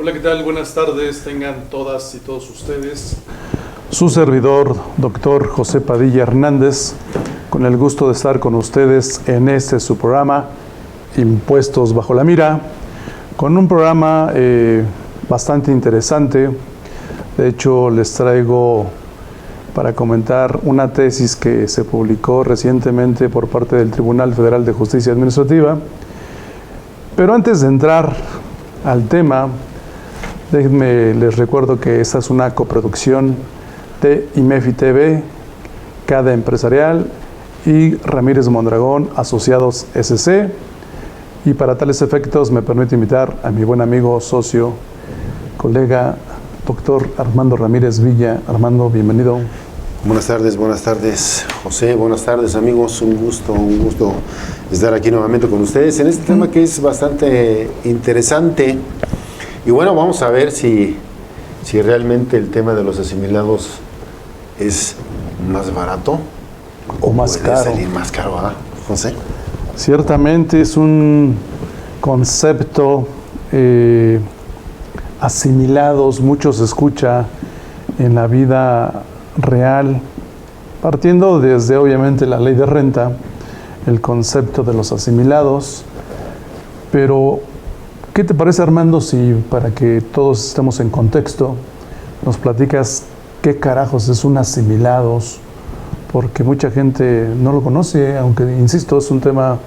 Hola, ¿qué tal? Buenas tardes, tengan todas y todos ustedes. Su servidor, doctor José Padilla Hernández, con el gusto de estar con ustedes en su programa, Impuestos bajo la mira, con un programa bastante interesante. De hecho, les traigo para comentar una tesis que se publicó recientemente por parte del Tribunal Federal de Justicia Administrativa. Pero antes de entrar al tema, déjenme les recuerdo que esta es una coproducción de IMEFI TV, CADE Empresarial y Ramírez Mondragón Asociados SC. Y para tales efectos me permito invitar a mi buen amigo, socio, colega, doctor Armando Ramírez Villa. Armando, bienvenido. Buenas tardes, José. Buenas tardes, amigos. Un gusto estar aquí nuevamente con ustedes en este tema que es bastante interesante. Y bueno, vamos a ver si realmente el tema de los asimilados es más barato o más puede caro. Salir más caro, ¿ah, José? Ciertamente es un concepto asimilados, mucho se escucha en la vida real, partiendo desde obviamente la ley de renta, el concepto de los asimilados. Pero, ¿qué te parece, Armando, si para que todos estemos en contexto, nos platicas qué carajos es un asimilados? Porque mucha gente no lo conoce, aunque, insisto, es un tema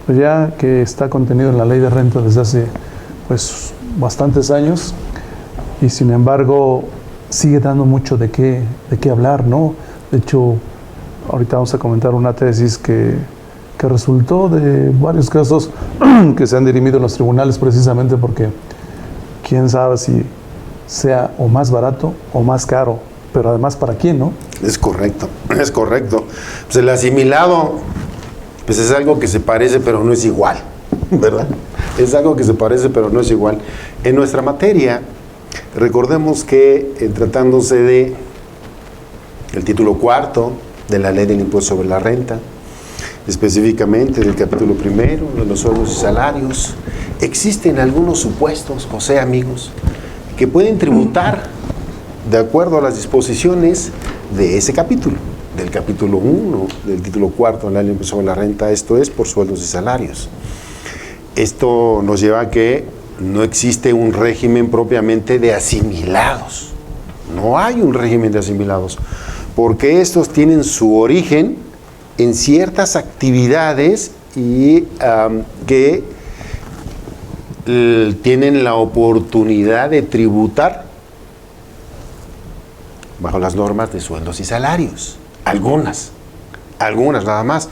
ya que está contenido en la ley de renta desde hace pues bastantes años, y sin embargo sigue dando mucho de qué hablar, ¿no? De hecho, ahorita vamos a comentar una tesis que resultó de varios casos que se han dirimido en los tribunales precisamente porque quién sabe si sea o más barato o más caro, pero además ¿para quién, no? Es correcto. Pues el asimilado, pues es algo que se parece pero no es igual, ¿verdad? Es algo que se parece pero no es igual. En nuestra materia, recordemos que tratándose de el título cuarto de la Ley del Impuesto sobre la Renta, específicamente del capítulo primero de los sueldos y salarios, existen algunos supuestos, José, amigos, que pueden tributar de acuerdo a las disposiciones de ese capítulo, del capítulo 1 del título cuarto de la Ley del Impuesto sobre la Renta, esto es por sueldos y salarios. Esto nos lleva a que no existe un régimen propiamente de asimilados. No hay un régimen de asimilados, porque estos tienen su origen en ciertas actividades y que tienen la oportunidad de tributar bajo las normas de sueldos y salarios. Algunas nada más,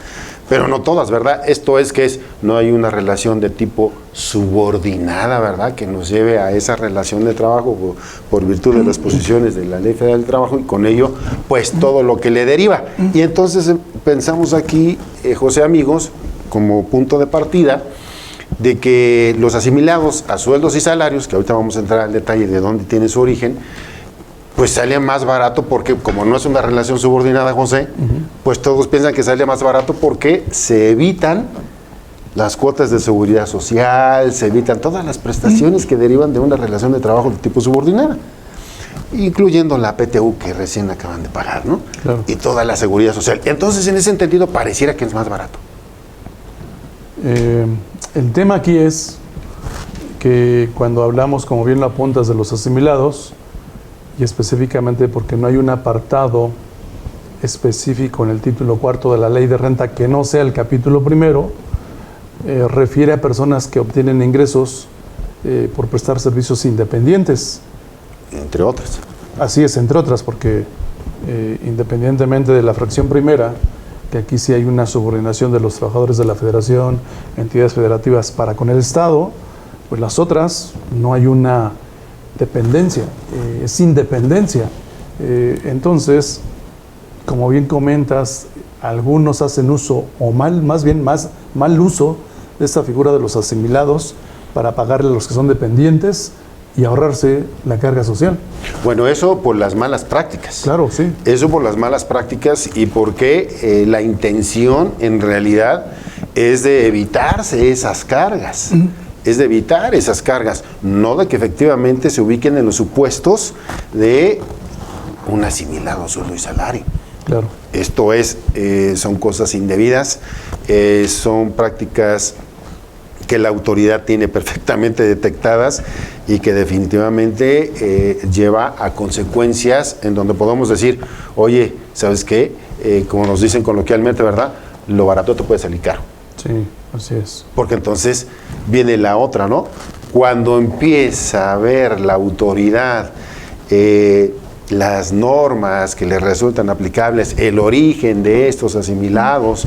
pero no todas, ¿verdad? Esto es que no hay una relación de tipo subordinada, ¿verdad?, que nos lleve a esa relación de trabajo por virtud de las posiciones de la Ley Federal del Trabajo y con ello, pues todo lo que le deriva. Y entonces pensamos aquí, José, amigos, como punto de partida, de que los asimilados a sueldos y salarios, que ahorita vamos a entrar al detalle de dónde tiene su origen, pues sale más barato porque como no es una relación subordinada, José, pues todos piensan que sale más barato porque se evitan las cuotas de seguridad social, se evitan todas las prestaciones que derivan de una relación de trabajo de tipo subordinada, incluyendo la PTU que recién acaban de pagar, ¿no? Claro. Y toda la seguridad social. Entonces, en ese sentido, pareciera que es más barato. El tema aquí es que cuando hablamos, como bien lo apuntas, de los asimilados, y específicamente porque no hay un apartado específico en el título cuarto de la Ley de Renta que no sea el capítulo primero, refiere a personas que obtienen ingresos por prestar servicios independientes. Entre otras. Así es, entre otras, porque independientemente de la fracción primera, que aquí sí hay una subordinación de los trabajadores de la Federación, entidades federativas para con el Estado, pues las otras no hay una dependencia, es independencia. Entonces, como bien comentas, algunos hacen uso, o mal uso de esta figura de los asimilados para pagarle a los que son dependientes y ahorrarse la carga social. Bueno, eso por las malas prácticas. Claro, sí. Eso por las malas prácticas y porque la intención en realidad es de evitarse esas cargas. es de evitar esas cargas, no de que efectivamente se ubiquen en los supuestos de un asimilado a sueldo y salario. Claro. Esto es, son cosas indebidas, son prácticas que la autoridad tiene perfectamente detectadas y que definitivamente lleva a consecuencias en donde podemos decir, oye, ¿sabes qué? Como nos dicen coloquialmente, ¿verdad? Lo barato te puede salir caro. Sí, así es. Porque entonces viene la otra, ¿no? Cuando empieza a ver la autoridad las normas que le resultan aplicables, el origen de estos asimilados,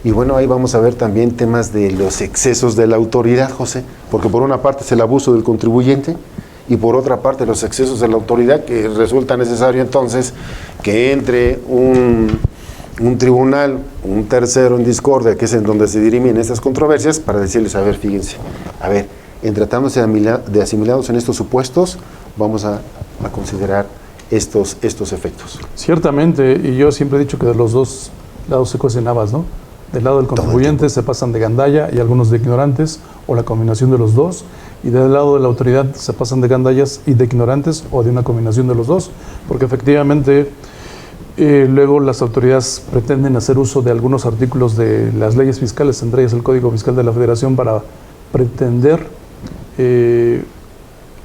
y bueno, ahí vamos a ver también temas de los excesos de la autoridad, José, porque por una parte es el abuso del contribuyente y por otra parte los excesos de la autoridad, que resulta necesario entonces que entre un tribunal, un tercero en discordia, que es en donde se dirimen estas controversias, para decirles, a ver, fíjense, a ver, en tratándose de asimilados en estos supuestos, vamos a considerar estos efectos. Ciertamente, y yo siempre he dicho que de los dos lados se cuecen habas, ¿no? Del lado del contribuyente se pasan de gandalla y algunos de ignorantes, o la combinación de los dos, y del lado de la autoridad se pasan de gandallas y de ignorantes, o de una combinación de los dos, porque efectivamente luego las autoridades pretenden hacer uso de algunos artículos de las leyes fiscales, entre ellas el Código Fiscal de la Federación, para pretender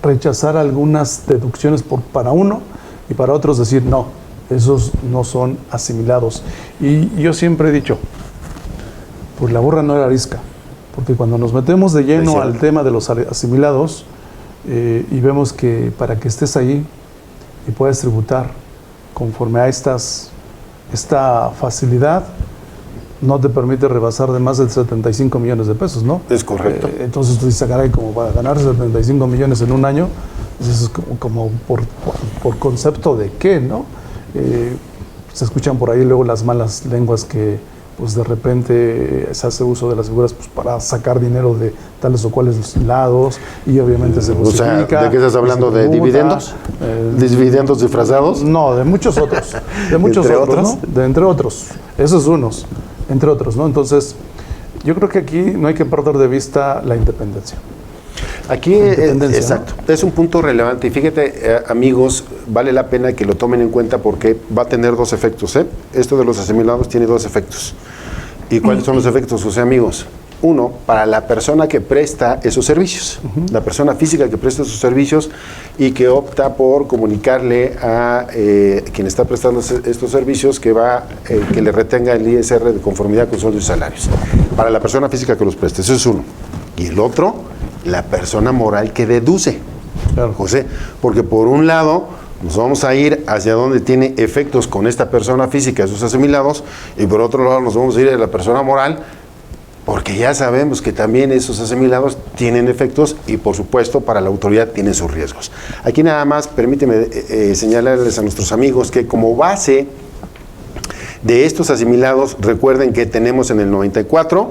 rechazar algunas deducciones para uno, y para otros decir, no, esos no son asimilados. Y yo siempre he dicho, pues la burra no era arisca, porque cuando nos metemos de lleno al tema de los asimilados y vemos que para que estés ahí y puedas tributar conforme a esta facilidad, no te permite rebasar de más de 75 millones de pesos, ¿no? Es correcto. Entonces tú dices, caray, como para ganar 75 millones en un año, eso es como por concepto de qué, ¿no? Se escuchan por ahí luego las malas lenguas que pues de repente se hace uso de las figuras pues, para sacar dinero de tales o cuales lados, y obviamente se justifica. O sea, ¿de qué estás hablando? ¿De dividendos? ¿Dividendos disfrazados? No, de muchos otros. De muchos otros, ¿no? Entre otros. Esos unos, entre otros, ¿no? Entonces, yo creo que aquí no hay que perder de vista la independencia. Aquí, exacto, ¿no? Es un punto relevante. Y fíjate, amigos, vale la pena que lo tomen en cuenta porque va a tener dos efectos. Esto de los asimilados tiene dos efectos. ¿Y cuáles son los efectos? O sea, amigos, uno, para la persona que presta esos servicios, la persona física que presta esos servicios y que opta por comunicarle a quien está prestando estos servicios que le retenga el ISR de conformidad con sueldos y salarios. Para la persona física que los preste, eso es uno. Y el otro, la persona moral que deduce, claro. José, porque por un lado nos vamos a ir hacia donde tiene efectos con esta persona física, esos asimilados, y por otro lado nos vamos a ir a la persona moral, porque ya sabemos que también esos asimilados tienen efectos y por supuesto para la autoridad tienen sus riesgos. Aquí nada más permíteme señalarles a nuestros amigos que como base de estos asimilados, recuerden que tenemos en el 94,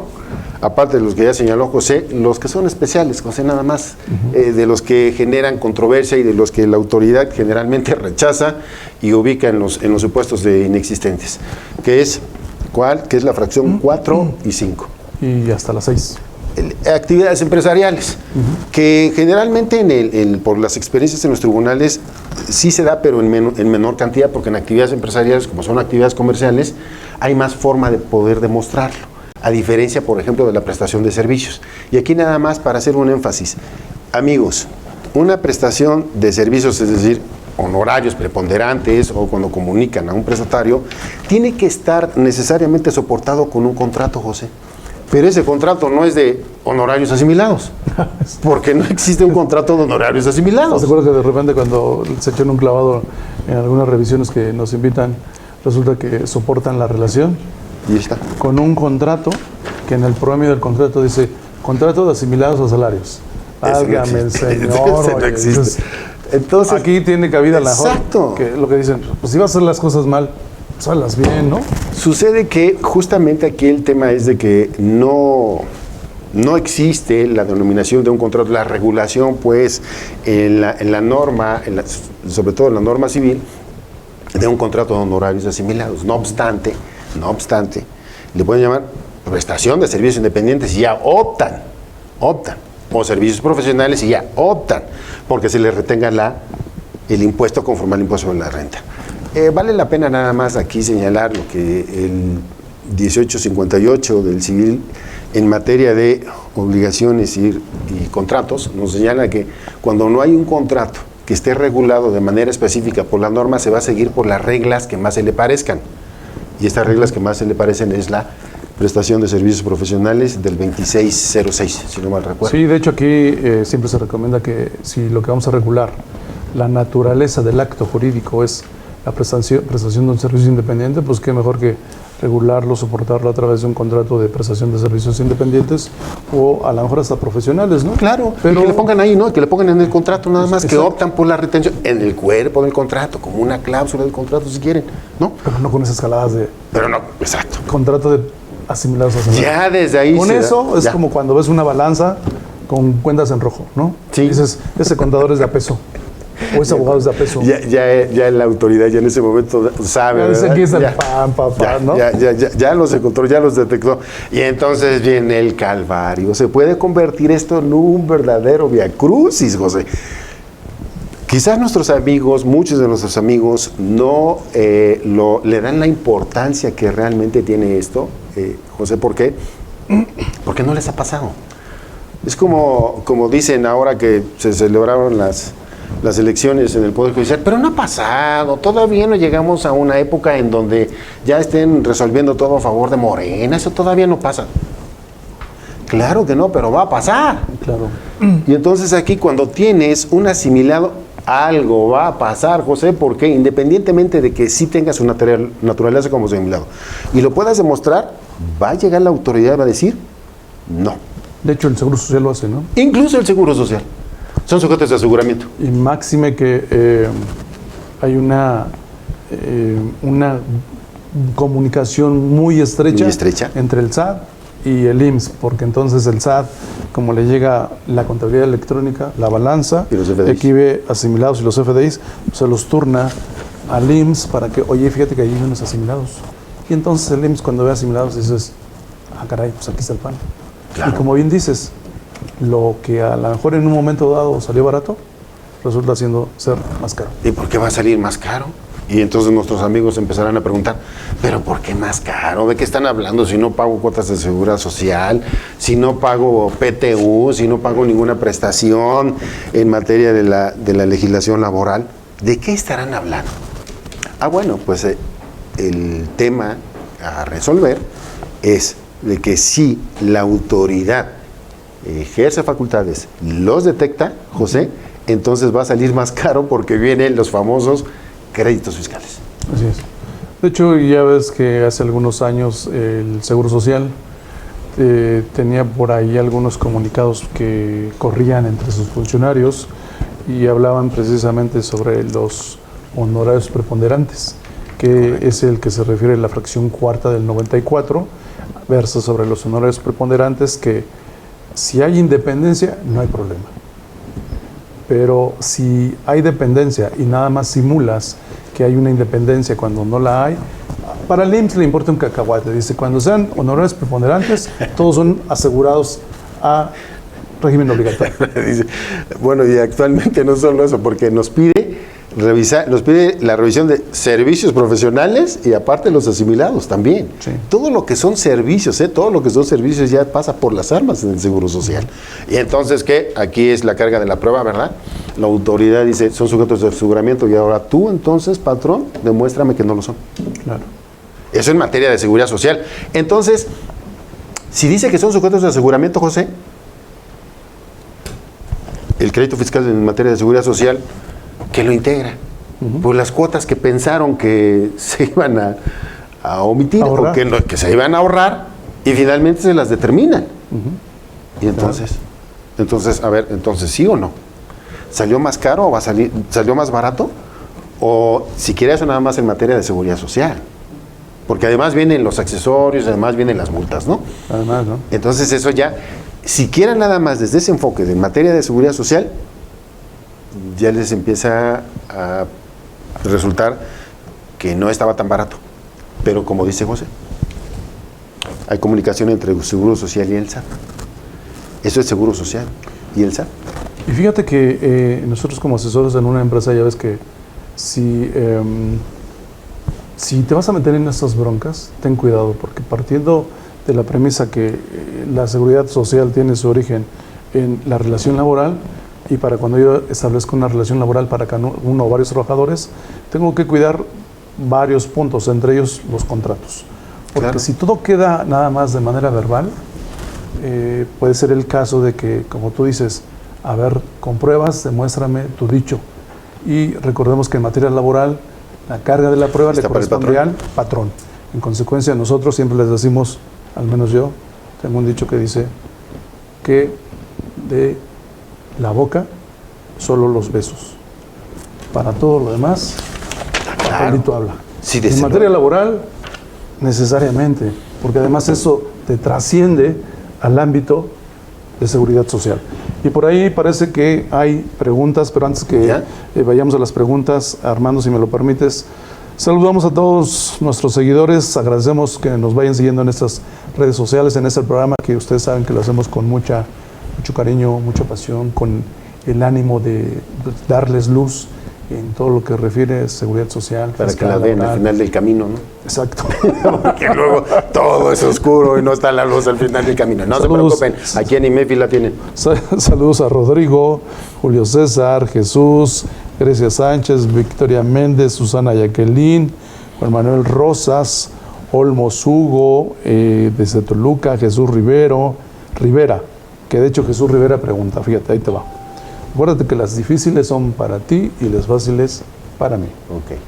aparte de los que ya señaló José, los que son especiales, José, nada más, de los que generan controversia y de los que la autoridad generalmente rechaza y ubica en los supuestos de inexistentes, que es, ¿cuál? Que es la fracción 4 y 5. Y hasta las 6. Actividades empresariales, que generalmente por las experiencias en los tribunales sí se da, pero en menor cantidad, porque en actividades empresariales, como son actividades comerciales, hay más forma de poder demostrarlo, a diferencia, por ejemplo, de la prestación de servicios. Y aquí nada más para hacer un énfasis. Amigos, una prestación de servicios, es decir, honorarios preponderantes o cuando comunican a un prestatario, tiene que estar necesariamente soportado con un contrato, José. Pero ese contrato no es de honorarios asimilados, porque no existe un contrato de honorarios asimilados. ¿Te acuerdas que de repente cuando se echan un clavado en algunas revisiones que nos invitan, resulta que soportan la relación? Y está. Con un contrato que en el promedio del contrato dice contrato de asimilados a salarios. Válgame el Señor. Ese no existe. Entonces, aquí tiene cabida la exacto. Que lo que dicen, pues si vas a hacer las cosas mal, pues hazlas bien, ¿no? Sucede que justamente aquí el tema es de que no existe la denominación de un contrato, la regulación, pues, en la norma, sobre todo en la norma civil, de un contrato de honorarios asimilados. No obstante, le pueden llamar prestación de servicios independientes y ya optan o servicios profesionales y ya optan porque se les retenga el impuesto conforme al impuesto sobre la renta. Vale la pena nada más aquí señalar lo que el 1858 del civil en materia de obligaciones y contratos nos señala que cuando no hay un contrato que esté regulado de manera específica por la norma, se va a seguir por las reglas que más se le parezcan. Y estas reglas que más se le parecen es la prestación de servicios profesionales del 2606, si no mal recuerdo. Sí, de hecho aquí siempre se recomienda que si lo que vamos a regular, la naturaleza del acto jurídico es la prestación de un servicio independiente, pues qué mejor que regularlo, soportarlo a través de un contrato de prestación de servicios independientes o a lo mejor hasta profesionales, ¿no? Claro, pero que le pongan ahí, ¿no? Que le pongan en el contrato nada más, que exacto, optan por la retención en el cuerpo del contrato, como una cláusula del contrato si quieren, ¿no? pero no con esas escaladas de Pero no, exacto. contrato de asimilados a asimilados. Ya desde ahí Con eso es ya. como cuando ves una balanza con cuentas en rojo, ¿no? Sí. Dices, ese contador es de a peso o ese abogado es de a peso. Ya la autoridad ya en ese momento sabe, Ya dice, ¿verdad? aquí es el Ya. pan, ¿no? Ya los encontró, ya los detectó. Y entonces viene el calvario. Se puede convertir esto en un verdadero viacrucis, José. Quizás nuestros amigos, muchos de nuestros amigos, no le dan la importancia que realmente tiene esto. José, ¿por qué? Porque no les ha pasado. Es como dicen ahora que se celebraron las elecciones en el Poder Judicial, pero no ha pasado, todavía no llegamos a una época en donde ya estén resolviendo todo a favor de Morena, eso todavía no pasa. Claro que no, pero va a pasar. Claro. Y entonces aquí cuando tienes un asimilado, algo va a pasar, José, porque independientemente de que sí tengas una naturaleza como asimilado y lo puedas demostrar, va a llegar la autoridad y va a decir no. De hecho, el Seguro Social lo hace, ¿no? Incluso el Seguro Social. Son sujetos de aseguramiento. Y máxime que hay una comunicación muy estrecha entre el SAT y el IMSS, porque entonces el SAT, como le llega la contabilidad electrónica, la balanza, y los FDIs, aquí ve asimilados y los FDIs, se los turna al IMSS para que, oye, fíjate que hay unos asimilados. Y entonces el IMSS cuando ve asimilados dices, ah, caray, pues aquí está el pan. Claro. Y como bien dices, lo que a lo mejor en un momento dado salió barato, resulta ser más caro. ¿Y por qué va a salir más caro? Y entonces nuestros amigos empezarán a preguntar, ¿pero por qué más caro? ¿De qué están hablando? Si no pago cuotas de seguridad social, si no pago PTU, si no pago ninguna prestación en materia de la legislación laboral, ¿de qué estarán hablando? Ah, bueno, pues el tema a resolver es de que si la autoridad ejerce facultades, los detecta, José, entonces va a salir más caro porque vienen los famosos créditos fiscales. Así es. De hecho, ya ves que hace algunos años el Seguro Social tenía por ahí algunos comunicados que corrían entre sus funcionarios y hablaban precisamente sobre los honorarios preponderantes, que correcto, es el que se refiere a la fracción cuarta del 94, versa sobre los honorarios preponderantes que si hay independencia no hay problema. Pero si hay dependencia y nada más simulas que hay una independencia cuando no la hay, para el IMSS le importa un cacahuate. Dice, cuando sean honorarios preponderantes, todos son asegurados a régimen obligatorio. Dice, bueno, y actualmente no solo eso, porque nos pide la revisión de servicios profesionales y aparte los asimilados también. Sí. Todo lo que son servicios, todo lo que son servicios ya pasa por las armas en el Seguro Social. Y entonces, ¿qué? Aquí es la carga de la prueba, ¿verdad? La autoridad dice, son sujetos de aseguramiento y ahora tú entonces, patrón, demuéstrame que no lo son. Claro. Eso en materia de seguridad social. Entonces, si dice que son sujetos de aseguramiento, José, el crédito fiscal en materia de seguridad social, que lo integra. Pues las cuotas que pensaron que se iban a omitir o que se iban a ahorrar y finalmente se las determinan. Y entonces, a ver, entonces sí o no. ¿Salió más caro o salió más barato? O siquiera eso nada más en materia de seguridad social. Porque además vienen los accesorios, además vienen las multas, ¿no? Además, ¿no? Entonces eso ya, siquiera nada más desde ese enfoque de materia de seguridad social, ya les empieza a resultar que no estaba tan barato. Pero como dice José, hay comunicación entre el Seguro Social y el SAT. Eso es Seguro Social. y el SAT. Y fíjate que nosotros como asesores en una empresa ya ves que si te vas a meter en estas broncas, ten cuidado, porque partiendo de la premisa que la seguridad social tiene su origen en la relación laboral, y para cuando yo establezco una relación laboral para uno o varios trabajadores, tengo que cuidar varios puntos, entre ellos los contratos. Porque Claro. si todo queda nada más de manera verbal, puede ser el caso de que, como tú dices, a ver, con pruebas, demuéstrame tu dicho. Y recordemos que en materia laboral, la carga de la prueba Está le para el corresponde al patrón. En consecuencia, nosotros siempre les decimos, al menos yo, tengo un dicho que dice que de la boca solo los besos. Para todo lo demás, papelito habla. Sí, En materia laboral, necesariamente, porque además eso te trasciende al ámbito de seguridad social. Y por ahí parece que hay preguntas, pero antes que vayamos a las preguntas, Armando, si me lo permites, saludamos a todos nuestros seguidores, agradecemos que nos vayan siguiendo en estas redes sociales, en este programa que ustedes saben que lo hacemos con mucho cariño, mucha pasión, con el ánimo de darles luz en todo lo que refiere a seguridad social. Para que la vean al final del camino, ¿no? Exacto. Porque luego todo es oscuro y no está la luz al final del camino. No Saludos. se preocupen, aquí en IMEFI la tienen. Saludos a Rodrigo, Julio César, Jesús, Grecia Sánchez, Victoria Méndez, Susana Jacqueline, Juan Manuel Rosas, Olmos Hugo, desde Toluca, Jesús Rivera, que de hecho Jesús Rivera pregunta, fíjate, ahí te va. Acuérdate que las difíciles son para ti y las fáciles para mí. Ok.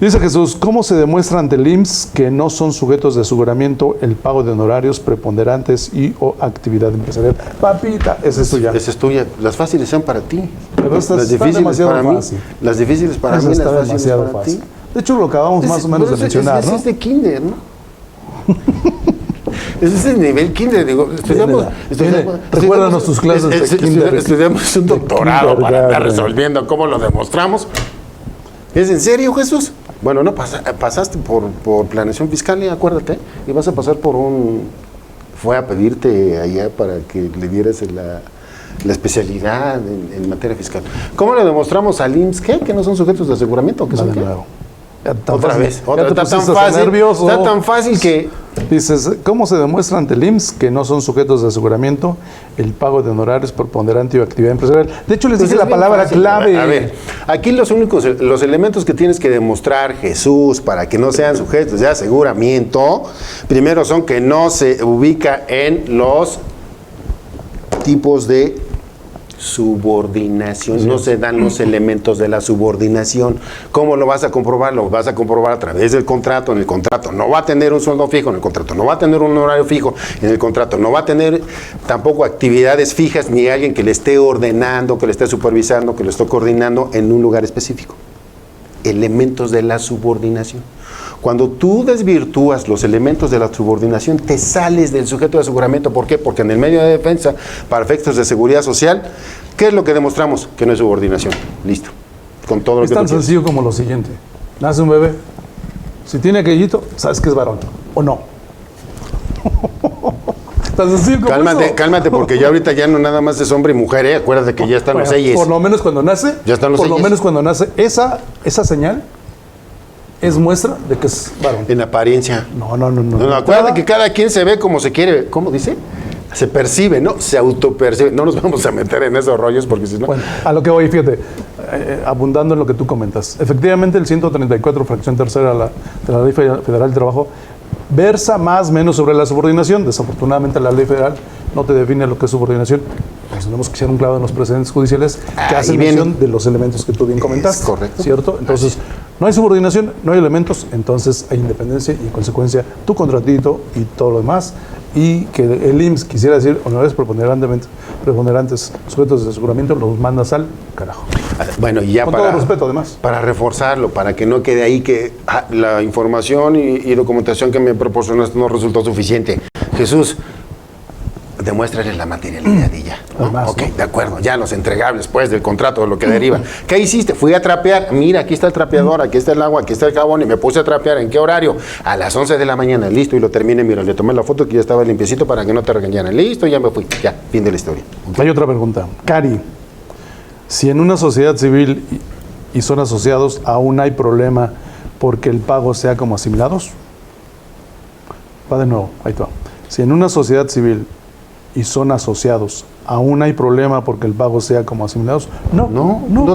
Dice Jesús, ¿cómo se demuestra ante el IMSS que no son sujetos de aseguramiento el pago de honorarios preponderantes y o actividad empresarial? Papita, esa es tuya. Esa es tuya. Las fáciles son para ti. Pero esta Las está difíciles demasiado para mí. fácil. Las difíciles para Esa mí, las está fáciles demasiado para fácil. ti. De hecho, lo acabamos más o menos de mencionar, ¿no? Es de kinder, ¿no? Ese es el nivel kinder, digo, Recuérdanos tus clases de kinder. Estudiamos un doctorado para kindergarten. estar resolviendo cómo lo demostramos. ¿Es en serio, Jesús? Bueno, no, pasaste por planeación fiscal, acuérdate, y vas a pasar por fue a pedirte allá para que le dieras la especialidad en materia fiscal. ¿Cómo le demostramos al IMSS que no son sujetos de aseguramiento? ¿Que son qué? Otra vez, está tan fácil que... Dices, ¿cómo se demuestra ante el IMSS que no son sujetos de aseguramiento el pago de honorarios preponderante o actividad empresarial? De hecho, les dije la palabra fácil, clave. A ver, aquí los elementos que tienes que demostrar, Jesús, para que no sean sujetos de aseguramiento, primero son que no se ubica en los tipos de subordinación, sí. No se dan los elementos de la subordinación. ¿Cómo lo vas a comprobar? Lo vas a comprobar a través del contrato. En el contrato no va a tener un sueldo fijo, en el contrato no va a tener un horario fijo, en el contrato no va a tener tampoco actividades fijas, ni alguien que le esté ordenando, que le esté supervisando, que lo esté coordinando en un lugar específico. Elementos de la subordinación. Cuando tú desvirtúas los elementos de la subordinación, te sales del sujeto de aseguramiento. ¿Por qué? Porque en el medio de defensa, para efectos de seguridad social, ¿qué es lo que demostramos? Que no es subordinación. Listo. Con todo lo es que tan sencillo como lo siguiente. Nace un bebé. Si tiene aquellito, sabes que es varón. ¿O no? Tan sencillo como eso. Cálmate, porque ya ahorita ya no nada más es hombre y mujer, ¿eh? Acuérdate que ya están los sellos. Por lo menos cuando nace, ya están los sellos. Esa señal es muestra de que es varón. En apariencia. No. Acuérdate que cada quien se ve como se quiere. ¿Cómo dice? Se percibe, ¿no? Se autopercibe. No nos vamos a meter en esos rollos porque si no... Bueno, a lo que voy, fíjate, abundando en lo que tú comentas. Efectivamente, el 134, fracción tercera de la Ley Federal del Trabajo, versa más o menos sobre la subordinación. Desafortunadamente, la Ley Federal no te define lo que es subordinación. Pues tenemos que hacer un clavo en los precedentes judiciales que hacen mención de los elementos que tú bien comentaste. Es correcto. ¿Cierto? Entonces, no hay subordinación, no hay elementos, entonces hay independencia y en consecuencia tu contratito y todo lo demás. Y que el IMSS quisiera decir honorarios preponderantes sujetos de aseguramiento, los mandas al carajo. Bueno, y ya con todo respeto, además. Para reforzarlo, para que no quede ahí que la información y documentación que me proporcionaste no resultó suficiente. Jesús, demuéstrale la materialidad y ya. ¿No? Además, ok, ¿no? de acuerdo, ya los entregables, pues, del contrato, de lo que deriva. ¿Qué hiciste? Fui a trapear, mira, aquí está el trapeador, aquí está el agua, aquí está el jabón, y me puse a trapear. ¿En qué horario? A las 11 de la mañana, listo, y lo terminé, mira, le tomé la foto que ya estaba limpiecito para que no te regañaran. Listo, ya me fui, ya, fin de la historia. Hay otra pregunta. Cari, si en una sociedad civil y son asociados, ¿aún hay problema porque el pago sea como asimilados? Va de nuevo, ahí está. Si en una sociedad civil y son asociados, ¿aún hay problema porque el pago sea como asimilados? No,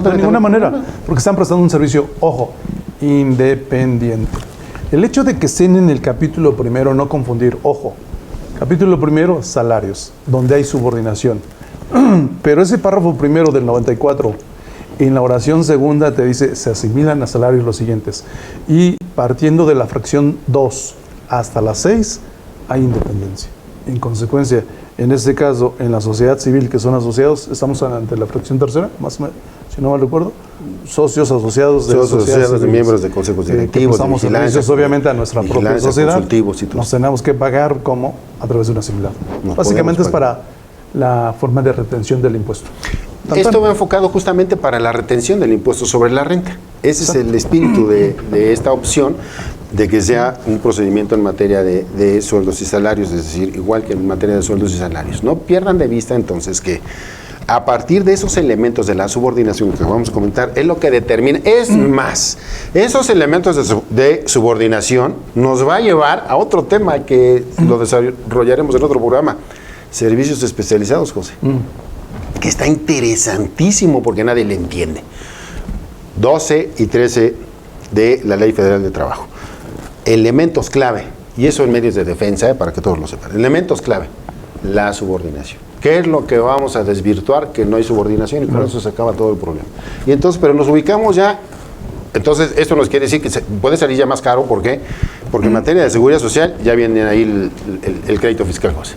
de ninguna manera, porque están prestando un servicio, ojo, independiente. El hecho de que estén en el capítulo primero, no confundir, ojo, capítulo primero, salarios, donde hay subordinación. Pero ese párrafo primero del 94, en la oración segunda te dice, se asimilan a salarios los siguientes. Y partiendo de la fracción 2 hasta la 6, hay independencia. En consecuencia, en este caso, en la sociedad civil que son asociados, estamos ante la fracción tercera, más o menos, si no mal recuerdo, socios asociados de sociedades de miembros de consejos directivos, de vigilancia, obviamente a nuestra propia sociedad, nos tenemos que pagar como a través de un asimilado. Básicamente es para la forma de retención del impuesto. Esto va enfocado justamente para la retención del impuesto sobre la renta. Ese es el espíritu de esta opción, de que sea un procedimiento en materia de sueldos y salarios, es decir, igual que en materia de sueldos y salarios. No pierdan de vista entonces que a partir de esos elementos de la subordinación que vamos a comentar, es lo que determina, es más, esos elementos de subordinación nos va a llevar a otro tema que lo desarrollaremos en otro programa, servicios especializados, José, que está interesantísimo porque nadie le entiende. 12 y 13 de la Ley Federal de Trabajo. Elementos clave, y eso en medios de defensa, para que todos lo sepan. Elementos clave, la subordinación. ¿Qué es lo que vamos a desvirtuar? Que no hay subordinación y con eso se acaba todo el problema. Y entonces, pero nos ubicamos ya, entonces esto nos quiere decir que puede salir ya más caro, ¿por qué? Porque en materia de seguridad social ya viene ahí el crédito fiscal, José.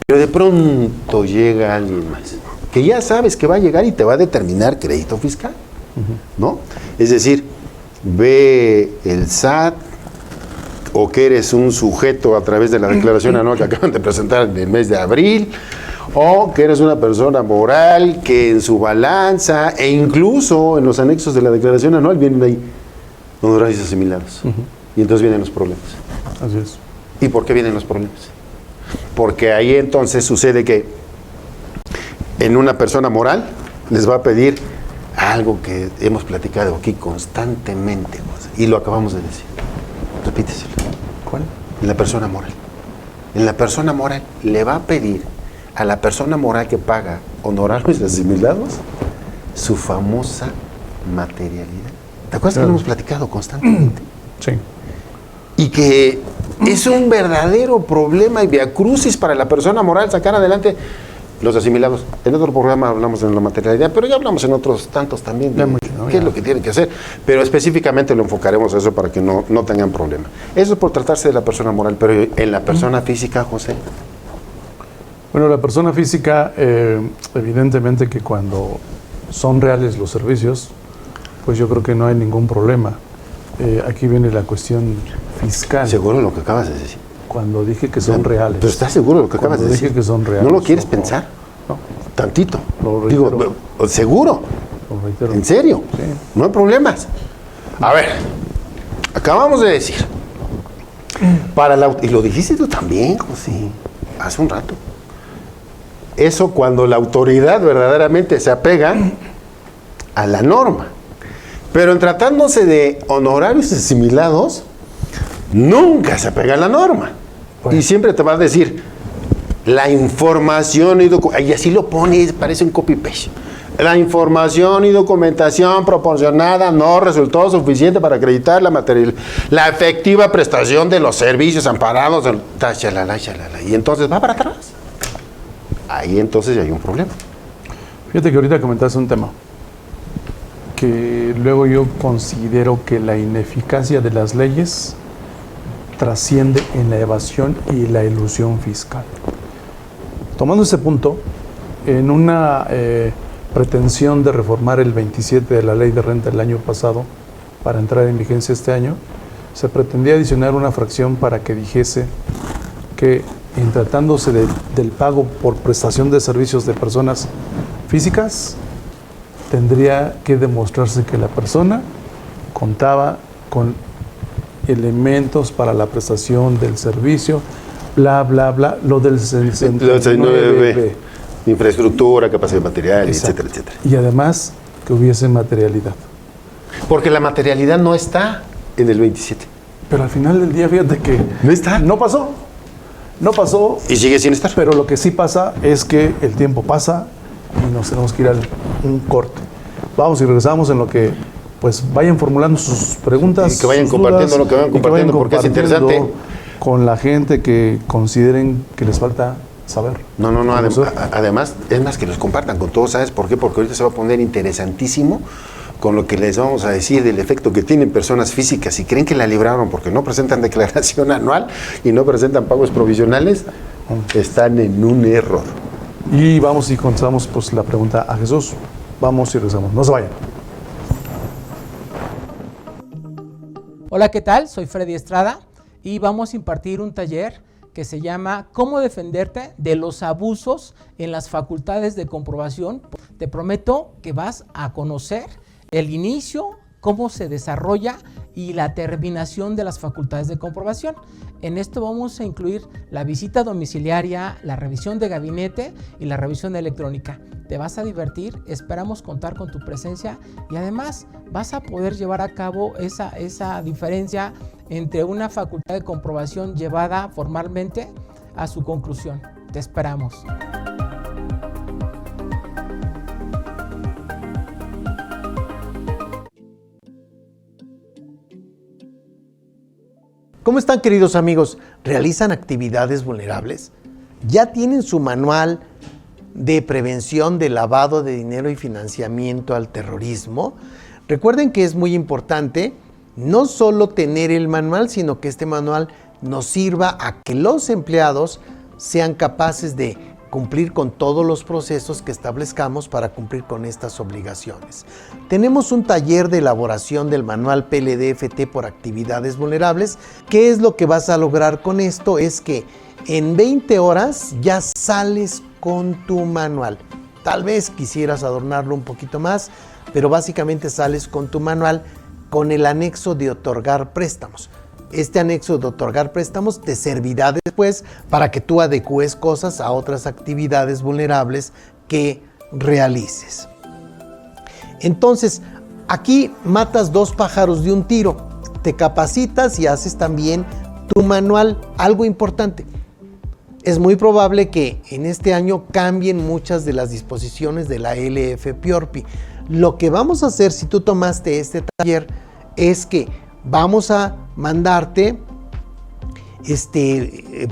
Pero de pronto llega alguien más, que ya sabes que va a llegar y te va a determinar crédito fiscal, ¿no? Es decir, ve el SAT, o que eres un sujeto a través de la declaración anual que acaban de presentar en el mes de abril, o que eres una persona moral que en su balanza e incluso en los anexos de la declaración anual vienen ahí honorarios asimilados. Y entonces vienen los problemas. Así es. ¿Y por qué vienen los problemas? Porque ahí entonces sucede que en una persona moral les va a pedir algo que hemos platicado aquí constantemente, y lo acabamos de decir. Repíteselo. ¿Cuál? En la persona moral. En la persona moral le va a pedir a la persona moral que paga honorarios asimilados su famosa materialidad. ¿Te acuerdas que lo hemos platicado constantemente? Sí. Y que es un verdadero problema y viacrucis para la persona moral sacar adelante los asimilados. En otro programa hablamos de la materialidad, pero ya hablamos en otros tantos también de qué es lo que tienen que hacer. Pero específicamente lo enfocaremos a eso para que no tengan problema. Eso es por tratarse de la persona moral, pero en la persona física, José. Bueno, la persona física, evidentemente que cuando son reales los servicios, pues yo creo que no hay ningún problema. Aquí viene la cuestión fiscal. ¿Seguro de lo que acabas de decir? Cuando dije que son reales. ¿Pero estás seguro de lo que acabas de decir? Dije que son reales. ¿No lo quieres pensar? No. Tantito. Lo reitero. Digo, ¿seguro? Lo reitero. ¿En serio? Sí. No hay problemas. A ver, acabamos de decir, y lo dijiste tú también, José, hace un rato. Eso cuando la autoridad verdaderamente se apega a la norma. Pero en tratándose de honorarios asimilados, nunca se apega a la norma. Bueno. Y siempre te va a decir, la información y así lo pone, parece un copy-paste. La información y documentación proporcionada no resultó suficiente para acreditar la efectiva prestación de los servicios amparados. Y entonces va para atrás. Ahí entonces ya hay un problema. Fíjate que ahorita comentaste un tema que luego yo considero que la ineficacia de las leyes trasciende en la evasión y la elusión fiscal. Tomando ese punto, en una pretensión de reformar el 27 de la Ley de Renta del año pasado para entrar en vigencia este año, se pretendía adicionar una fracción para que dijese que en tratándose del pago por prestación de servicios de personas físicas, tendría que demostrarse que la persona contaba con elementos para la prestación del servicio, bla, bla, bla, lo del 69B. Infraestructura, capacidad material, Exacto. etcétera, etcétera. Y además que hubiese materialidad. Porque la materialidad no está en el 27. Pero al final del día, fíjate que No está. no pasó. No pasó, Y sigue sin estar. pero lo que sí pasa es que el tiempo pasa y nos tenemos que ir a un corte. Vamos y regresamos en lo que pues vayan formulando sus preguntas. Y que vayan sus compartiendo dudas, lo que vayan y compartiendo, porque es compartiendo interesante. con la gente que consideren que les falta saber. No, Conocer. además, es más que los compartan con todos, ¿sabes por qué? Porque ahorita se va a poner interesantísimo con lo que les vamos a decir del efecto que tienen personas físicas y creen que la libraron porque no presentan declaración anual y no presentan pagos provisionales, están en un error. Y vamos y contestamos pues la pregunta a Jesús. Vamos y regresamos. No se vayan. Hola, ¿qué tal? Soy Freddy Estrada y vamos a impartir un taller que se llama ¿Cómo defenderte de los abusos en las facultades de comprobación? Te prometo que vas a conocer el inicio, cómo se desarrolla y la terminación de las facultades de comprobación. En esto vamos a incluir la visita domiciliaria, la revisión de gabinete y la revisión electrónica. Te vas a divertir, esperamos contar con tu presencia y además vas a poder llevar a cabo esa diferencia entre una facultad de comprobación llevada formalmente a su conclusión. Te esperamos. ¿Cómo están, queridos amigos? ¿Realizan actividades vulnerables? ¿Ya tienen su manual de prevención de lavado de dinero y financiamiento al terrorismo? Recuerden que es muy importante no solo tener el manual, sino que este manual nos sirva a que los empleados sean capaces de cumplir con todos los procesos que establezcamos para cumplir con estas obligaciones. Tenemos un taller de elaboración del manual PLDFT por actividades vulnerables. ¿Qué es lo que vas a lograr con esto? Es que en 20 horas ya sales con tu manual. Tal vez quisieras adornarlo un poquito más, pero básicamente sales con tu manual con el anexo de otorgar préstamos. Este anexo de otorgar préstamos te servirá después para que tú adecúes cosas a otras actividades vulnerables que realices. Entonces, aquí matas dos pájaros de un tiro. Te capacitas y haces también tu manual. Algo importante. Es muy probable que en este año cambien muchas de las disposiciones de la LF-PIORPI. Lo que vamos a hacer si tú tomaste este taller es que vamos a mandarte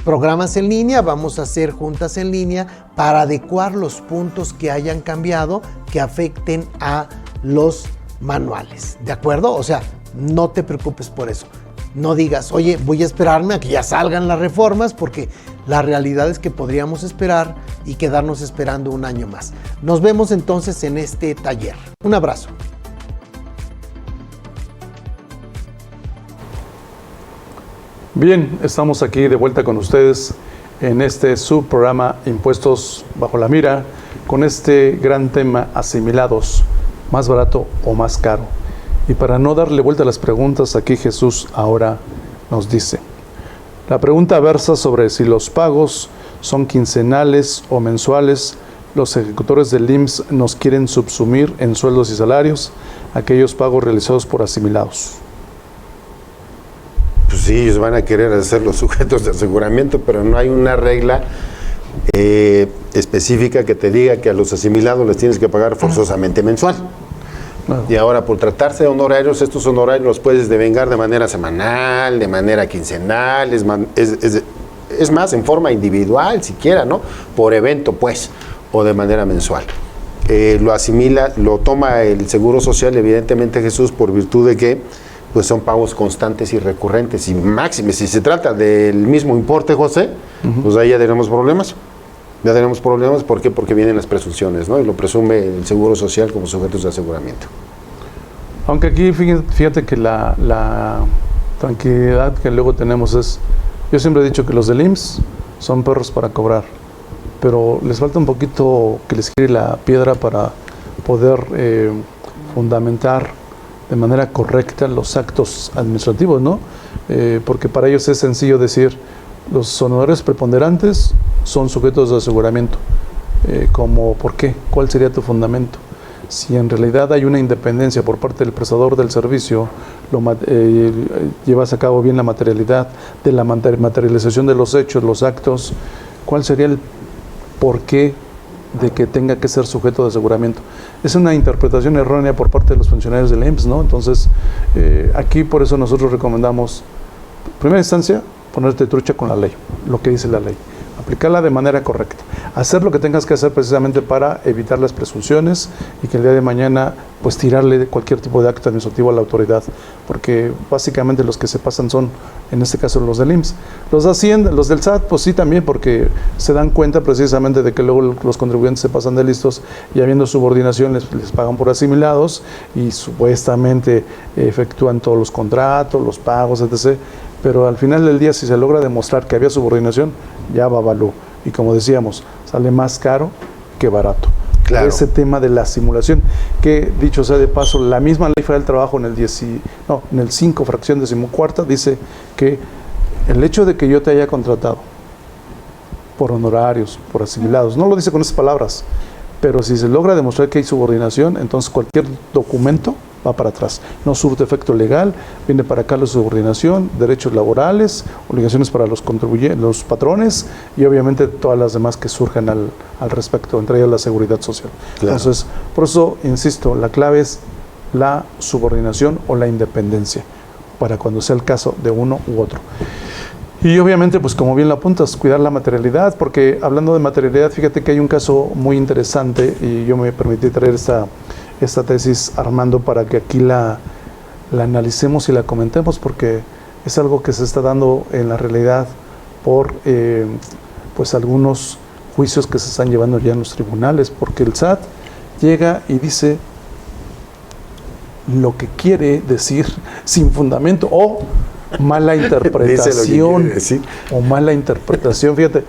programas en línea, vamos a hacer juntas en línea para adecuar los puntos que hayan cambiado que afecten a los manuales, ¿de acuerdo? O sea, no te preocupes por eso. No digas, oye, voy a esperarme a que ya salgan las reformas, porque la realidad es que podríamos esperar y quedarnos esperando un año más. Nos vemos entonces en este taller. Un abrazo. Bien, estamos aquí de vuelta con ustedes en este subprograma Impuestos Bajo la Mira, con este gran tema, asimilados, más barato o más caro. Y para no darle vuelta a las preguntas, aquí Jesús ahora nos dice. La pregunta versa sobre si los pagos son quincenales o mensuales. Los ejecutores del IMSS nos quieren subsumir en sueldos y salarios aquellos pagos realizados por asimilados. Pues sí, ellos van a querer hacer los sujetos de aseguramiento, pero no hay una regla específica que te diga que a los asimilados les tienes que pagar forzosamente mensual. Claro. Y ahora, por tratarse de honorarios, estos honorarios los puedes devengar de manera semanal, de manera quincenal, es más, en forma individual, ¿no? Por evento, pues, o de manera mensual. Lo asimila, lo toma el Seguro Social, evidentemente, Jesús, por virtud de que pues son pagos constantes y recurrentes y máximos. Si se trata del mismo importe, José, pues ahí ya tenemos problemas. Ya tenemos problemas, ¿por qué? Porque vienen las presunciones, ¿no? Y lo presume el Seguro Social como sujetos de aseguramiento. Aunque aquí fíjate que la tranquilidad que luego tenemos es, yo siempre he dicho que los del IMSS son perros para cobrar, pero les falta un poquito que les gire la piedra para poder fundamentar de manera correcta los actos administrativos, ¿no? Porque para ellos es sencillo decir, los honorarios preponderantes son sujetos de aseguramiento. Como, ¿por qué? ¿Cuál sería tu fundamento? Si en realidad hay una independencia por parte del prestador del servicio, llevas a cabo bien la materialidad de la materialización de los hechos, los actos, ¿cuál sería el porqué de que tenga que ser sujeto de aseguramiento? Es una interpretación errónea por parte de los funcionarios del IMSS, ¿no? Entonces, aquí por eso nosotros recomendamos, en primera instancia, ponerte trucha con la ley, lo que dice la ley, aplicarla de manera correcta, hacer lo que tengas que hacer precisamente para evitar las presunciones y que el día de mañana pues tirarle cualquier tipo de acto administrativo a la autoridad, porque básicamente los que se pasan son, en este caso, los del IMSS. Los de Hacienda, los del SAT, pues sí también, porque se dan cuenta precisamente de que luego los contribuyentes se pasan de listos y habiendo subordinación les pagan por asimilados y supuestamente efectúan todos los contratos, los pagos, etc. Pero al final del día, si se logra demostrar que había subordinación, ya va valú. Y como decíamos, sale más caro que barato. Claro. Ese tema de la simulación, que dicho sea de paso, la misma Ley Federal del Trabajo en el 5, fracción 14, dice que el hecho de que yo te haya contratado por honorarios, por asimilados, no lo dice con esas palabras, pero si se logra demostrar que hay subordinación, entonces cualquier documento va para atrás. No surte efecto legal, viene para acá la subordinación, derechos laborales, obligaciones para los patrones y obviamente todas las demás que surjan al respecto, entre ellas la seguridad social. Claro. Entonces, por eso, insisto, la clave es la subordinación o la independencia, para cuando sea el caso de uno u otro. Y obviamente, pues como bien lo apuntas, cuidar la materialidad, porque hablando de materialidad, fíjate que hay un caso muy interesante y yo me permití traer esta tesis, Armando, para que aquí la analicemos y la comentemos, porque es algo que se está dando en la realidad por pues algunos juicios que se están llevando ya en los tribunales, porque el SAT llega y dice lo que quiere decir sin fundamento o mala interpretación o mala interpretación. Fíjate,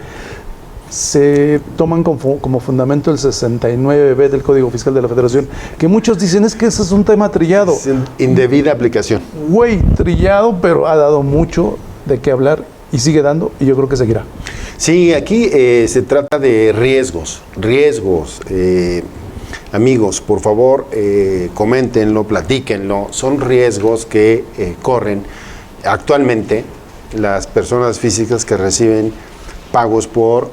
se toman como fundamento el 69B del Código Fiscal de la Federación, que muchos dicen es que ese es un tema trillado. Indebida aplicación. Güey, trillado, pero ha dado mucho de qué hablar y sigue dando, y yo creo que seguirá. Sí, aquí se trata de riesgos. Amigos, por favor, coméntenlo, platíquenlo. Son riesgos que corren actualmente las personas físicas que reciben pagos por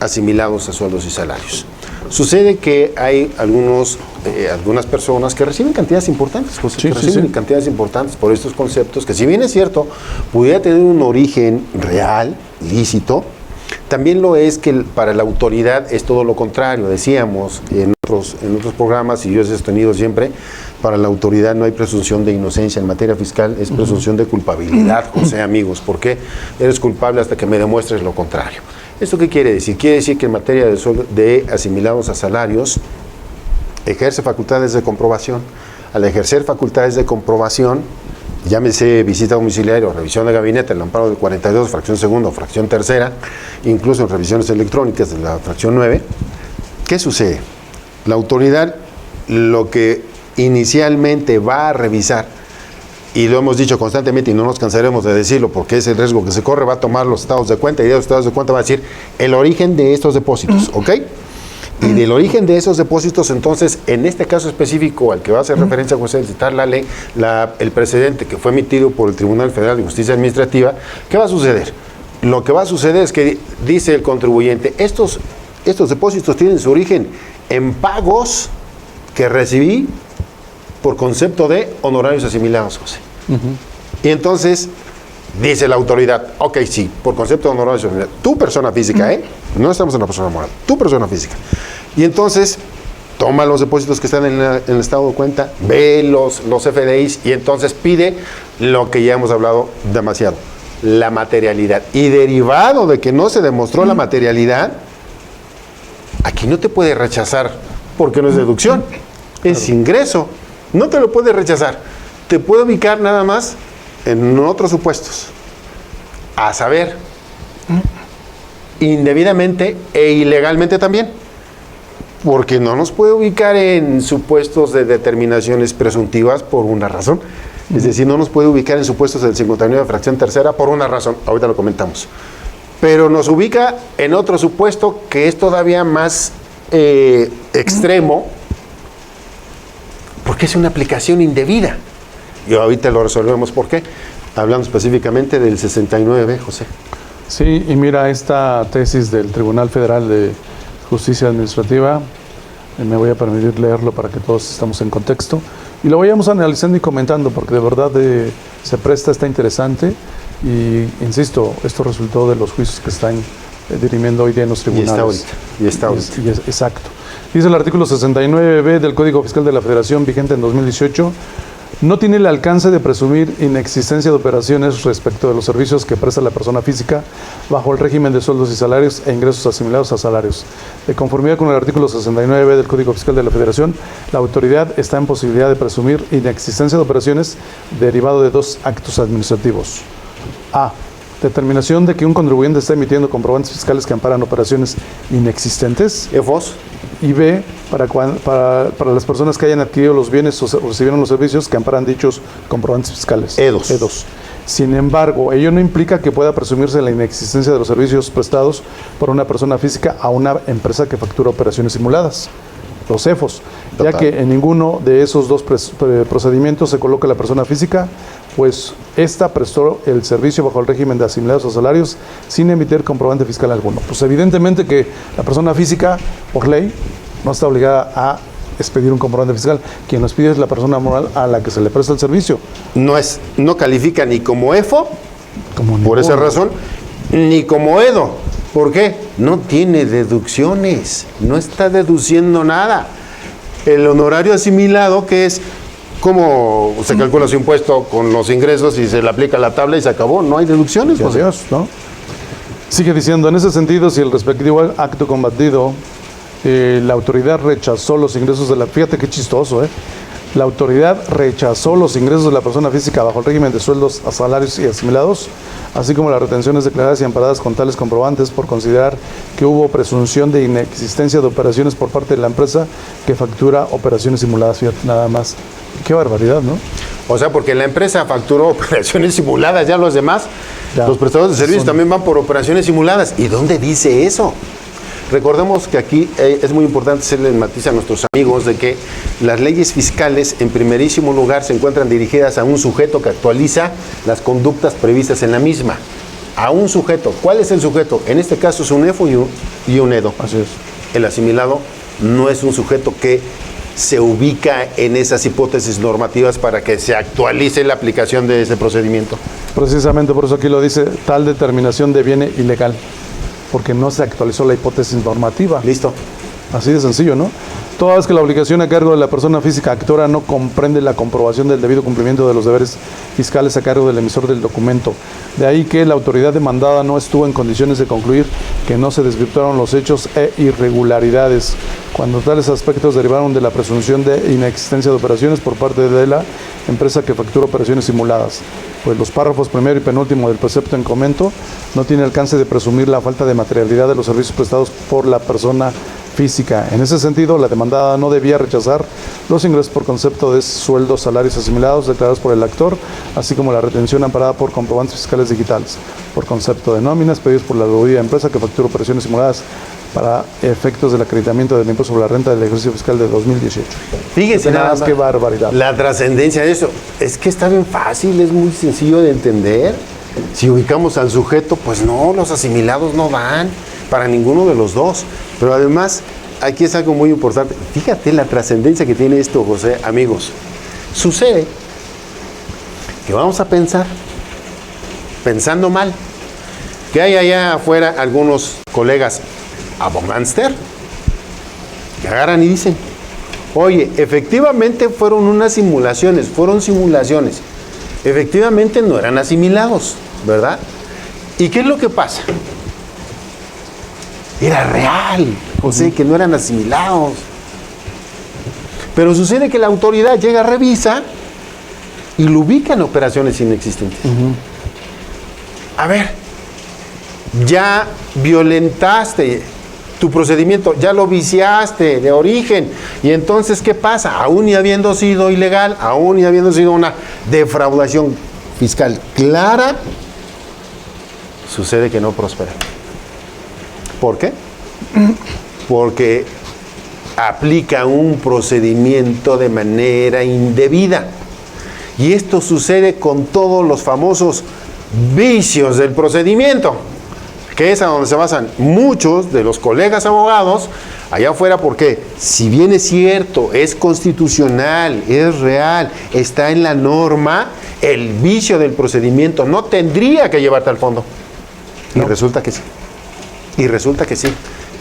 asimilados a sueldos y salarios. Sucede que hay algunas personas que reciben cantidades importantes, cantidades importantes por estos conceptos, que si bien es cierto, pudiera tener un origen real, ilícito, también lo es que para la autoridad es todo lo contrario. Decíamos en otros programas, y yo he sostenido siempre, para la autoridad no hay presunción de inocencia en materia fiscal, es presunción de culpabilidad, José, amigos. ¿Por qué? Eres culpable hasta que me demuestres lo contrario. ¿Esto qué quiere decir? Quiere decir que en materia de asimilados a salarios, ejerce facultades de comprobación. Al ejercer facultades de comprobación, llámese visita domiciliaria o revisión de gabinete, el amparo del 42, fracción segunda o fracción tercera, incluso en revisiones electrónicas de la fracción 9, ¿qué sucede? La autoridad lo que inicialmente va a revisar, y lo hemos dicho constantemente y no nos cansaremos de decirlo porque es el riesgo que se corre, va a tomar los estados de cuenta y de los estados de cuenta va a decir el origen de estos depósitos, ¿ok? Y del origen de esos depósitos, entonces, en este caso específico al que va a hacer referencia José, citar la ley, el precedente que fue emitido por el Tribunal Federal de Justicia Administrativa, ¿qué va a suceder? Lo que va a suceder es que dice el contribuyente, estos depósitos tienen su origen en pagos que recibí por concepto de honorarios asimilados, José. Y entonces dice la autoridad, ok, sí, por concepto de honorarios asimilados, tu persona física, no estamos en la persona moral, tu persona física. Y entonces toma los depósitos que están en el estado de cuenta, ve los FDIs y entonces pide lo que ya hemos hablado demasiado, la materialidad. Y derivado de que no se demostró la materialidad, aquí no te puede rechazar porque no es deducción, es ingreso. No te lo puede rechazar, te puede ubicar nada más en otros supuestos. A saber, indebidamente e ilegalmente también, porque no nos puede ubicar en supuestos de determinaciones presuntivas por una razón. Es decir, no nos puede ubicar en supuestos del 59 fracción tercera por una razón, ahorita lo comentamos. Pero nos ubica en otro supuesto que es todavía más extremo, porque es una aplicación indebida. Y ahorita lo resolvemos por qué, hablando específicamente del 69, José. Sí, y mira esta tesis del Tribunal Federal de Justicia Administrativa, me voy a permitir leerlo para que todos estemos en contexto, y lo vayamos analizando y comentando, porque de verdad se presta, está interesante, y insisto, esto resultó de los juicios que están dirimiendo hoy día en los tribunales. Y está ahorita. Exacto. Dice el artículo 69b del Código Fiscal de la Federación, vigente en 2018, no tiene el alcance de presumir inexistencia de operaciones respecto de los servicios que presta la persona física bajo el régimen de sueldos y salarios e ingresos asimilados a salarios. De conformidad con el artículo 69b del Código Fiscal de la Federación, la autoridad está en posibilidad de presumir inexistencia de operaciones derivado de dos actos administrativos. A. Determinación de que un contribuyente está emitiendo comprobantes fiscales que amparan operaciones inexistentes. EFOS. Y B, para las personas que hayan adquirido los bienes o recibieron los servicios que amparan dichos comprobantes fiscales. EDOS. Sin embargo, ello no implica que pueda presumirse la inexistencia de los servicios prestados por una persona física a una empresa que factura operaciones simuladas, los EFOS, Total. ya que en ninguno de esos dos procedimientos se coloca la persona física, pues ésta prestó el servicio bajo el régimen de asimilados a salarios sin emitir comprobante fiscal alguno. Pues evidentemente que la persona física, por ley, no está obligada a expedir un comprobante fiscal. Quien nos pide es la persona moral a la que se le presta el servicio. No califica ni como EFO, por esa razón, ni como EDO. ¿Por qué? No tiene deducciones, no está deduciendo nada. El honorario asimilado, que es como se calcula su impuesto con los ingresos y se le aplica la tabla y se acabó, no hay deducciones. Pues Dios, ¿no? Sigue diciendo, en ese sentido, si el respectivo acto combatido, la autoridad rechazó los ingresos de la... Fíjate qué chistoso, ¿eh? La autoridad rechazó los ingresos de la persona física bajo el régimen de sueldos a salarios y asimilados, así como las retenciones declaradas y amparadas con tales comprobantes por considerar que hubo presunción de inexistencia de operaciones por parte de la empresa que factura operaciones simuladas. Fíjate, nada más. Qué barbaridad, ¿no? O sea, porque la empresa facturó operaciones simuladas, ya los demás, los prestadores de servicios también van por operaciones simuladas. ¿Y dónde dice eso? Recordemos que aquí es muy importante hacerle matiz a nuestros amigos de que las leyes fiscales en primerísimo lugar se encuentran dirigidas a un sujeto que actualiza las conductas previstas en la misma. A un sujeto. ¿Cuál es el sujeto? En este caso es un EFO y un EDO. Así es. El asimilado no es un sujeto que se ubica en esas hipótesis normativas para que se actualice la aplicación de ese procedimiento. Precisamente por eso aquí lo dice, tal determinación deviene ilegal, porque no se actualizó la hipótesis normativa. Listo. Así de sencillo, ¿no? Toda vez que la obligación a cargo de la persona física actora no comprende la comprobación del debido cumplimiento de los deberes fiscales a cargo del emisor del documento. De ahí que la autoridad demandada no estuvo en condiciones de concluir que no se desvirtuaron los hechos e irregularidades, cuando tales aspectos derivaron de la presunción de inexistencia de operaciones por parte de la empresa que factura operaciones simuladas. Pues los párrafos primero y penúltimo del precepto en comento no tiene alcance de presumir la falta de materialidad de los servicios prestados por la persona física. En ese sentido, la demandada no debía rechazar los ingresos por concepto de sueldos, salarios asimilados declarados por el actor, así como la retención amparada por comprobantes fiscales digitales, por concepto de nóminas pedidos por la aludida empresa que factura operaciones simuladas para efectos del acreditamiento del impuesto sobre la renta del ejercicio fiscal de 2018. Fíjense nada más qué barbaridad. La trascendencia de eso. Es que está bien fácil, es muy sencillo de entender. Si ubicamos al sujeto, pues no, los asimilados no van para ninguno de los dos. Pero además, aquí es algo muy importante. Fíjate la trascendencia que tiene esto, José, amigos. Sucede que vamos a pensar, pensando mal, que hay allá afuera algunos colegas abogánster que agarran y dicen, oye, efectivamente fueron unas simulaciones, efectivamente no eran asimilados, ¿verdad? ¿Y qué es lo que pasa? Era real, José, que no eran asimilados. Pero sucede que la autoridad llega, revisa y lo ubica en operaciones inexistentes. A ver, ya violentaste tu procedimiento, ya lo viciaste de origen. Y entonces, ¿qué pasa? Aún y habiendo sido ilegal, aún y habiendo sido una defraudación fiscal clara, sucede que no prospera. ¿Por qué? Porque aplica un procedimiento de manera indebida. Y esto sucede con todos los famosos vicios del procedimiento, que es a donde se basan muchos de los colegas abogados allá afuera, porque si bien es cierto, es constitucional, es real, está en la norma, el vicio del procedimiento no tendría que llevarte al fondo. Y resulta que sí. Y resulta que sí.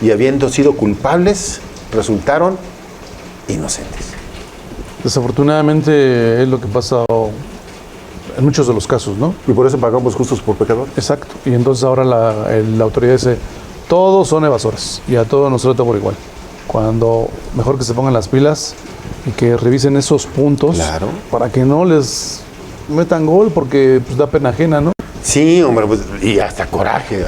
Y habiendo sido culpables, resultaron inocentes. Desafortunadamente es lo que pasa en muchos de los casos, ¿no? Y por eso pagamos justos por pecadores. Exacto. Y entonces ahora la autoridad dice, todos son evasores y a todos nos trata por igual. Cuando mejor que se pongan las pilas y que revisen esos puntos, claro, para que no les metan gol, porque pues, da pena ajena, ¿no? Sí, hombre, pues, y hasta coraje,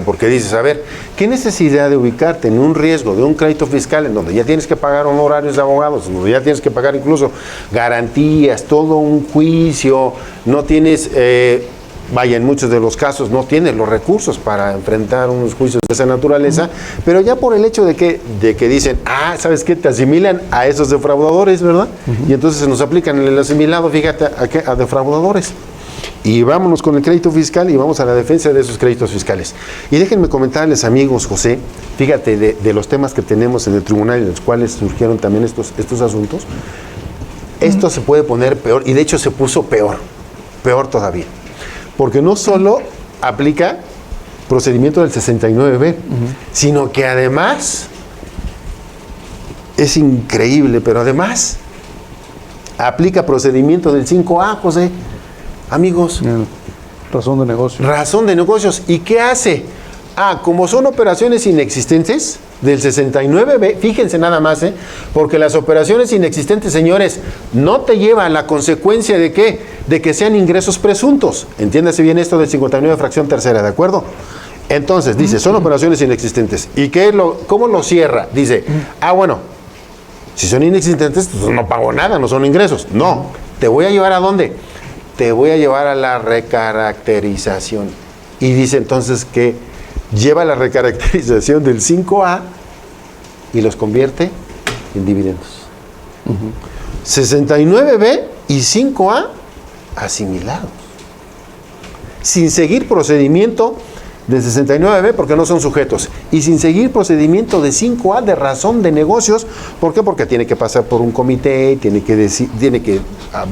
porque dices, a ver, ¿qué necesidad de ubicarte en un riesgo de un crédito fiscal en donde ya tienes que pagar honorarios de abogados, donde ya tienes que pagar incluso garantías, todo un juicio, no tienes, en muchos de los casos no tienes los recursos para enfrentar unos juicios de esa naturaleza, pero ya por el hecho de que dicen, ¿sabes qué? Te asimilan a esos defraudadores, ¿verdad? Y entonces se nos aplican el asimilado, fíjate, a defraudadores. Y vámonos con el crédito fiscal y vamos a la defensa de esos créditos fiscales. Y déjenme comentarles, amigos, José, fíjate, de los temas que tenemos en el tribunal y en los cuales surgieron también estos asuntos, esto se puede poner peor, y de hecho se puso peor todavía. Porque no solo aplica procedimiento del 69B, sino que además, es increíble, pero además aplica procedimiento del 5A, José. Amigos, razón de negocio. Razón de negocios. ¿Y qué hace? Como son operaciones inexistentes del 69B, fíjense nada más, porque las operaciones inexistentes, señores, no te llevan a la consecuencia de ¿qué? De que sean ingresos presuntos. Entiéndase bien esto del 59 fracción tercera, ¿de acuerdo? Entonces, dice, son operaciones inexistentes. ¿Y cómo lo cierra? Dice, bueno, si son inexistentes, pues no pago nada, no son ingresos. No, ¿te voy a llevar a dónde? Te voy a llevar a la recaracterización. Y dice entonces que lleva la recaracterización del 5A y los convierte en dividendos. 69B y 5A asimilados. Sin seguir procedimiento de 69B porque no son sujetos. Y sin seguir procedimiento de 5A de razón de negocios. ¿Por qué? Porque tiene que pasar por un comité, tiene que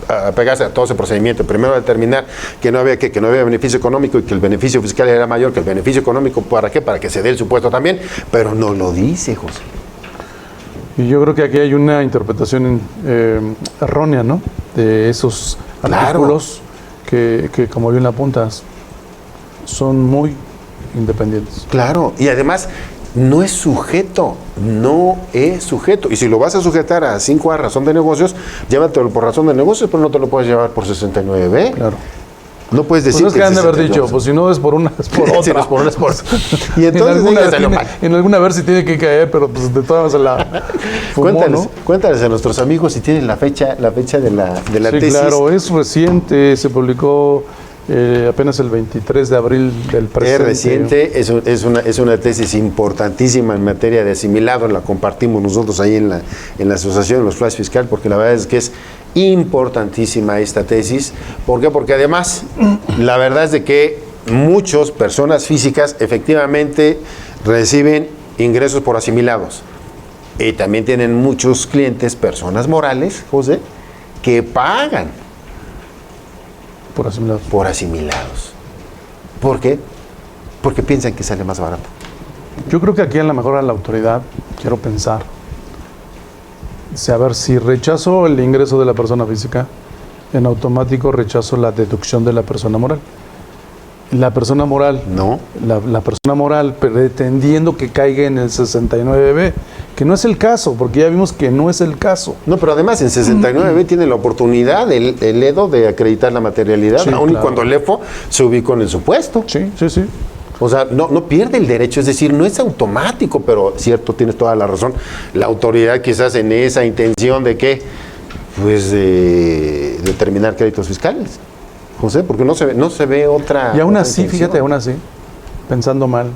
apegarse a todo ese procedimiento. Primero determinar que no había beneficio económico y que el beneficio fiscal era mayor que el beneficio económico. ¿Para qué? Para que se dé el supuesto también. Pero no lo dice, José. Y yo creo que aquí hay una interpretación errónea, ¿no? De esos artículos que, como bien la apuntas, son muy independientes. Claro, y además no es sujeto. Y si lo vas a sujetar a 5A razón de negocios, llévatelo por razón de negocios, pero no te lo puedes llevar por 69B. Claro. No puedes decir pues no es que han de haber dicho, pues si no es por una, es por otra. Sí, no es por una, es por... Y entonces en alguna vez sí tiene que caer, pero pues de todas se la fumó, cuéntales a nuestros amigos si tienen la fecha de la sí, tesis. Claro, es reciente, se publicó apenas el 23 de abril del presente. Es reciente, es una tesis importantísima en materia de asimilado, la compartimos nosotros ahí en la asociación de los Flash Fiscal, porque la verdad es que es importantísima esta tesis. ¿Por qué? Porque además, la verdad es de que muchas personas físicas efectivamente reciben ingresos por asimilados. Y también tienen muchos clientes, personas morales, José, que pagan por asimilados. ¿Por qué? Porque piensan que sale más barato. Yo creo que aquí a lo mejor a la autoridad, quiero pensar, a ver, si rechazo el ingreso de la persona física, en automático rechazo la deducción de la persona moral. La persona moral, no. La persona moral pretendiendo que caiga en el 69B, que no es el caso, porque ya vimos que no es el caso. No, pero además en 69B tiene la oportunidad el EDO de acreditar la materialidad, sí, aun claro. y cuando el EFO se ubicó en el supuesto. Sí. O sea, no pierde el derecho, es decir, no es automático, pero cierto, tienes toda la razón. La autoridad quizás en esa intención de que, pues, determinar créditos fiscales, José, porque no se ve otra. Y aún otra así, intención. fíjate, aún así, pensando mal,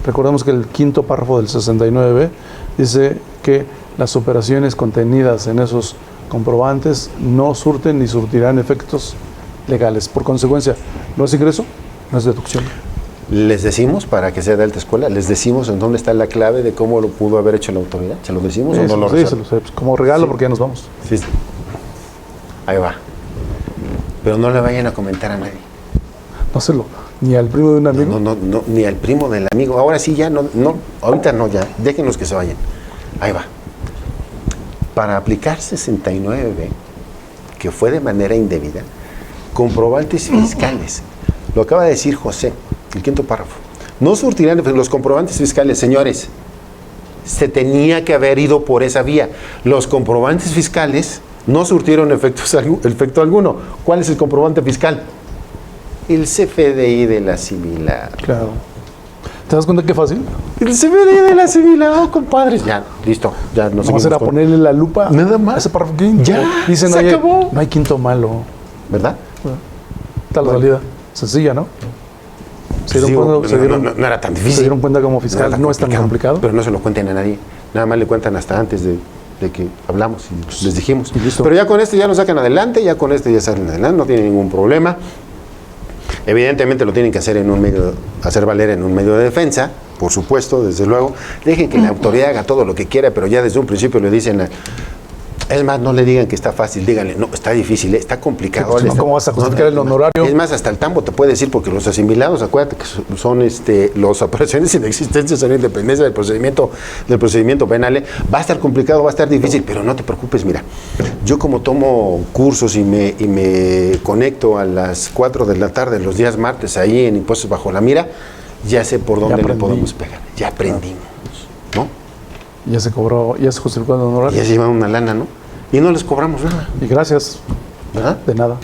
recordemos que el quinto párrafo del 69 dice que las operaciones contenidas en esos comprobantes no surten ni surtirán efectos legales. Por consecuencia, no es ingreso, no es deducción. Les decimos, para que sea de alta escuela, les decimos en dónde está la clave de cómo lo pudo haber hecho la autoridad. ¿Se lo decimos o no lo Sí, resuelve? se lo sé, como regalo, Sí. porque ya nos vamos. Sí. Ahí va. Pero no le vayan a comentar a nadie. No se lo, ni al primo de un amigo. No, ni al primo del amigo. Ahora sí ya, ahorita no, ya. Déjenlos que se vayan. Ahí va. Para aplicar 69, que fue de manera indebida, comprobantes fiscales. Lo acaba de decir José, el quinto párrafo. No surtirán los comprobantes fiscales, señores. Se tenía que haber ido por esa vía. Los comprobantes fiscales no surtieron efecto alguno. ¿Cuál es el comprobante fiscal? El CFDI del asimilado. Claro. ¿Te das cuenta qué fácil? El CFDI del asimilado, compadres. Ya, listo. Ya nos Vamos a ir a ponerle la lupa Nada más. a ese párrafo quinto. Ya, Dicen, se oye, acabó. no hay quinto malo. ¿Verdad? Tal Bueno. salida. Sencilla, ¿no? Se Sí, dieron cuenta, no era tan difícil. se dieron cuenta como fiscal, era no es tan complicado. Pero no se lo cuenten a nadie. Nada más le cuentan hasta antes de que hablamos y les dijimos. Y listo. Pero ya con este ya lo sacan adelante, ya con este ya salen adelante, no tiene ningún problema. Evidentemente lo tienen que hacer hacer valer en un medio de defensa, por supuesto, desde luego. Dejen que la autoridad haga todo lo que quiera, pero ya desde un principio le dicen es más, no le digan que está fácil, díganle, no, está difícil, está complicado. Sí, pues, ¿cómo vas a justificar el honorario? Es más, hasta el tambo te puede decir, porque los asimilados, acuérdate que son las operaciones inexistentes en la independencia del procedimiento penal, va a estar complicado, va a estar difícil, pero no te preocupes, mira, yo como tomo cursos y me conecto a las 4 de la tarde los días martes ahí en Impuestos Bajo la Mira, ya sé por dónde le podemos pegar, ya aprendimos, ¿no? Ya se cobró, ya se justificó el honorario. Ya se llevan una lana, ¿no? Y no les cobramos nada, Y gracias, ¿verdad? de nada.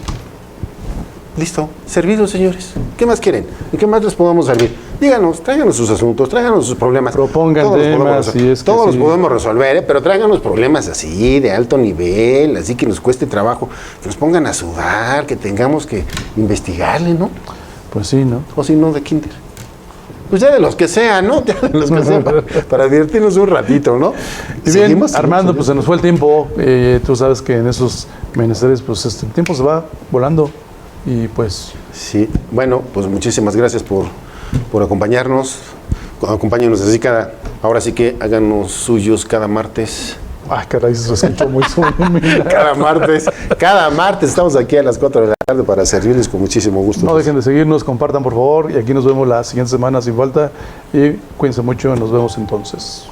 Listo, servidos, señores. ¿Qué más quieren? ¿En qué más les podemos servir? Díganos, tráiganos sus asuntos, tráiganos sus problemas. Propongan Todos los podemos temas, resolver. si es que todos los sí. podemos resolver, pero tráiganos problemas así, de alto nivel, así que nos cueste trabajo, que nos pongan a sudar, que tengamos que investigarle, ¿no? Pues sí, ¿no? O si no, de kinder. Pues ya de los que sean, ¿no? Ya de los que sean, para divertirnos un ratito, ¿no? Y bien, Armando, pues se nos fue el tiempo. Tú sabes que en esos menesteres, pues el tiempo se va volando. Y pues, Sí, bueno, pues muchísimas gracias por acompañarnos. Acompáñenos así ahora sí que háganos suyos cada martes. ay, caray, se escuchó muy sublime. Cada martes estamos aquí a las 4 de la tarde para servirles con muchísimo gusto. No dejen de seguirnos, compartan por favor. Y aquí nos vemos la siguiente semana sin falta. Y cuídense mucho, nos vemos entonces.